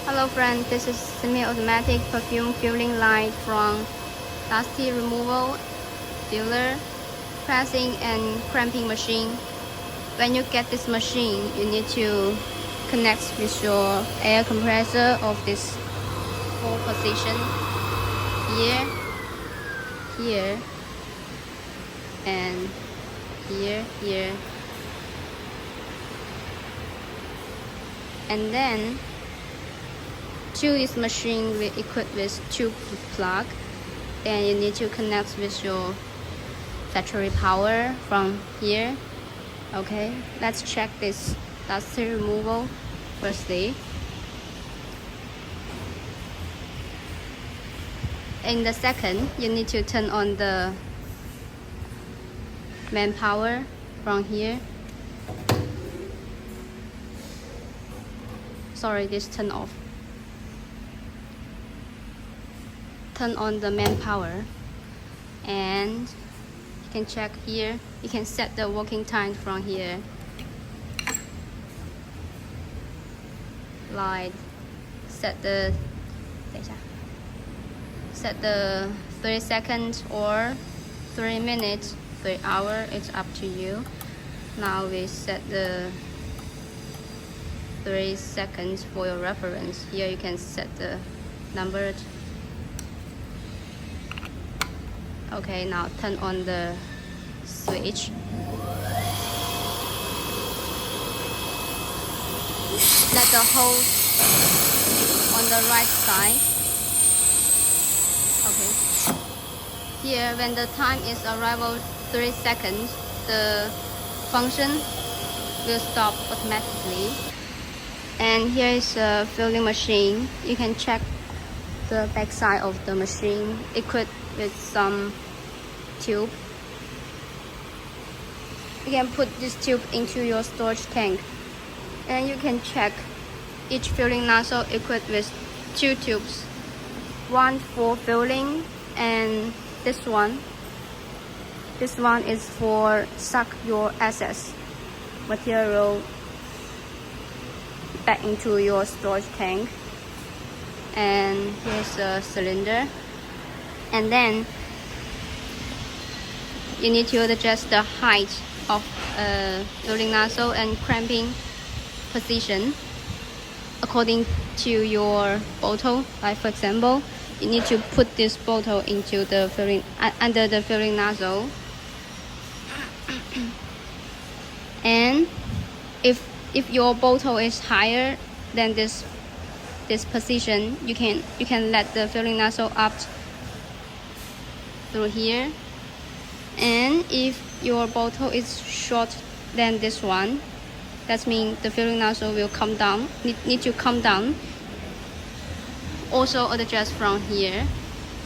Hello friend, this is semi-automatic perfume filling line from dusty removal, filler, pressing and crimping machine. When you get this machine, you need to connect with your air compressor of this 4 position here, here, and here, and then to this machine we equipped with tube plug, and you need to connect with your battery power from here. Okay, let's check this dusty removal firstly. In the second, you need to turn on the main power from here. Sorry, this turn off. Turn on the main power, and you can check here. You can set the working time from here, like set the 30 seconds or 3 minutes, 3 hours. It's up to you. Now we set the 3 seconds for your reference. Here you can set the number. Okay, now turn on the switch. Let the hose on the right side. Okay. Here, when the time is arrival 3 seconds, the function will stop automatically. And here is a filling machine. You can check the back side of the machine, equipped with some tube. You can put this tube into your storage tank, and you can check each filling nozzle equipped with 2 tubes, one for filling, and this one is for suck your excess material back into your storage tank. And here's a cylinder, and then you need to adjust the height of filling nozzle and crimping position according to your bottle. Like for example, you need to put this bottle into the filling under the filling nozzle, and if your bottle is higher than this position, you can let the filling nozzle up through here. And if your bottle is short than this one, that means the filling nozzle will come down, need to come down. Also adjust from here.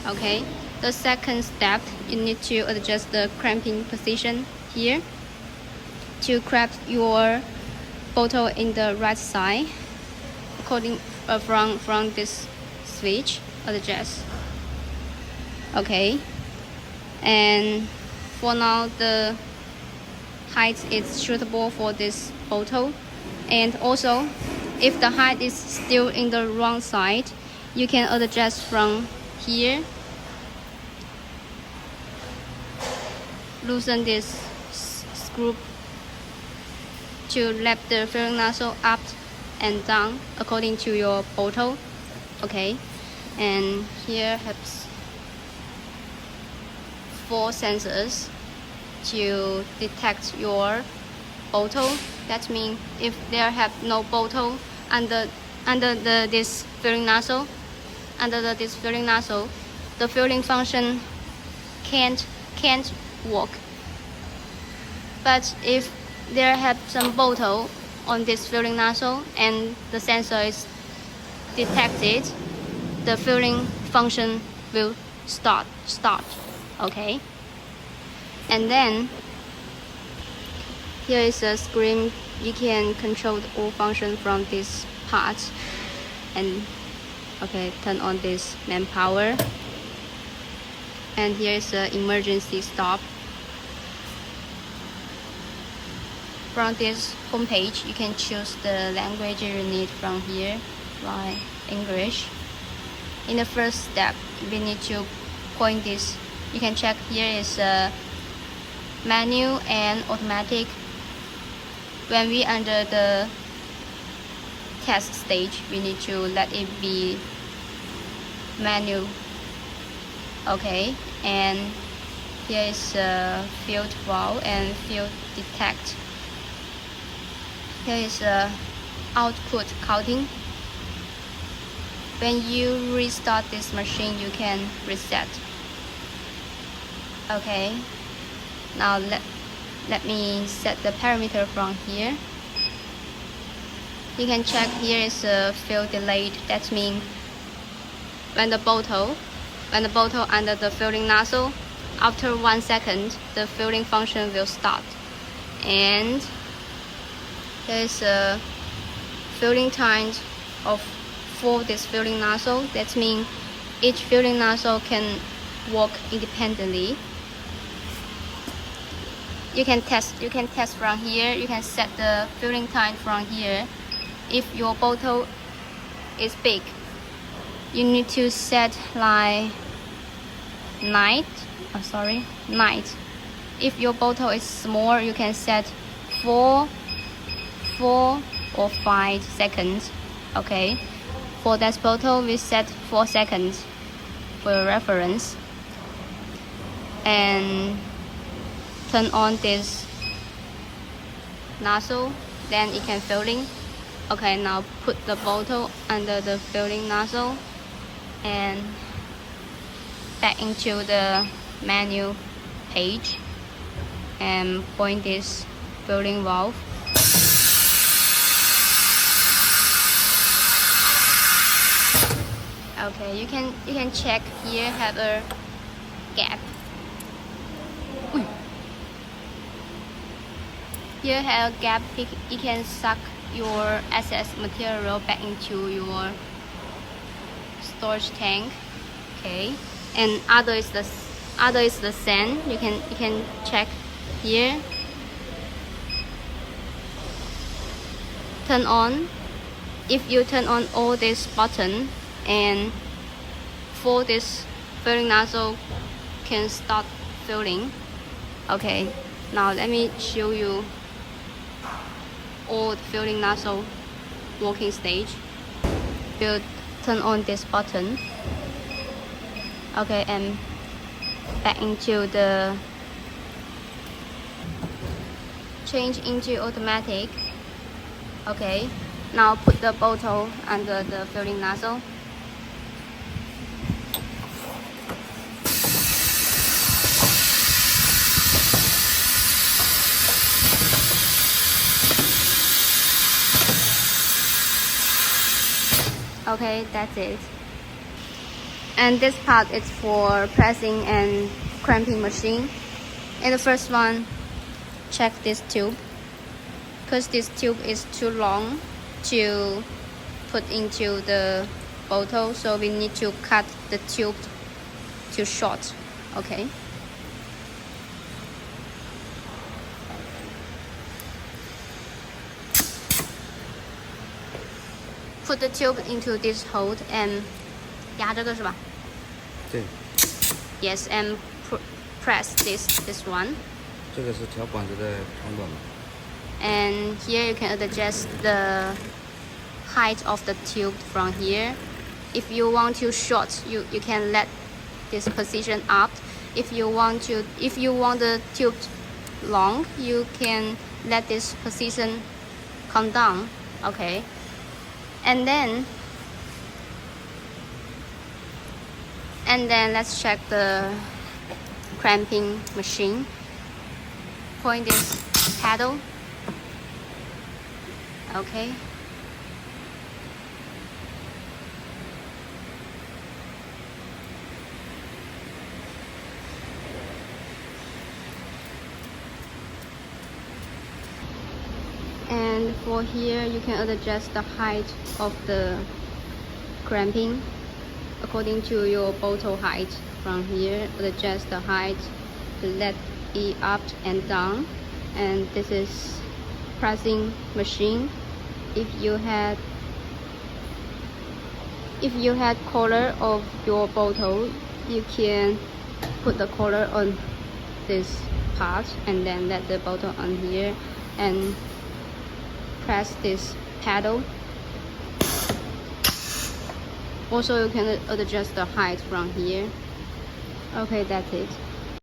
Okay, the second step, you need to adjust the crimping position here to crimp your bottle in the right side according from this switch. Adjust. Okay, and for now the height is suitable for this bottle. And also, if the height is still in the wrong side, you can adjust from here. Loosen this screw to lift the filling nozzle up and down according to your bottle. Okay, and here has 4 sensors to detect your bottle. That means if there have no bottle under this filling nozzle, the filling function can't work. But if there have some bottle on this filling nozzle and the sensor is detected, the filling function will start. Okay, and then here is a screen. You can control all function from this part. And okay, turn on this main power, and here is the emergency stop. From this home page, you can choose the language you need from here. like English. In the first step, we need to point this. You can check here is manual and automatic. When we under the test stage, we need to let it be manual. Okay, and here is field valve and field detect. Here is output counting. When you restart this machine, you can reset. Okay, now let me set the parameter from here. You can check here is field delayed. That means when the bottle under the filling nozzle, after 1 second, the filling function will start. And there is a filling time for this filling nozzle. That means each filling nozzle can work independently. You can test from here. You can set the filling time from here. If your bottle is big, you need to set like night. If your bottle is small, you can set 4 or 5 seconds. Okay, for that bottle we set 4 seconds for your reference. And turn on this nozzle, then it can filling. Okay, now put the bottle under the filling nozzle and back into the menu page and point this filling valve. Okay, you can check here have a gap. Here have a gap. It can suck your excess material back into your storage tank. Okay, and other is the sand. You can check here. Turn on. If you turn on all this button, and for this filling nozzle can start filling. Okay, now let me show you all the filling nozzle working stage. We'll turn on this button. Okay, and back into the change into automatic. Okay, now put the bottle under the filling nozzle. Okay, that's it. And this part is for pressing and crimping machine. In the first one, check this tube, because this tube is too long to put into the bottle, so we need to cut the tube to short. Okay. Put the tube into this hole and 压这个是吧？对。Yes, and press this one. 这个是调管子的长短嘛。And here you can adjust the height of the tube from here. If you want to short, you can let this position up. If you want the tube long, you can let this position come down. Okay. And then let's check the crimping machine. Point this paddle. Okay. And for here, you can adjust the height of the crimping according to your bottle height. From here, adjust the height to let it up and down. And this is pressing machine. If you had if you had collar of your bottle, you can put the collar on this part and then let the bottle on here and press this pedal. Also, you can adjust the height from here. Okay, that's it.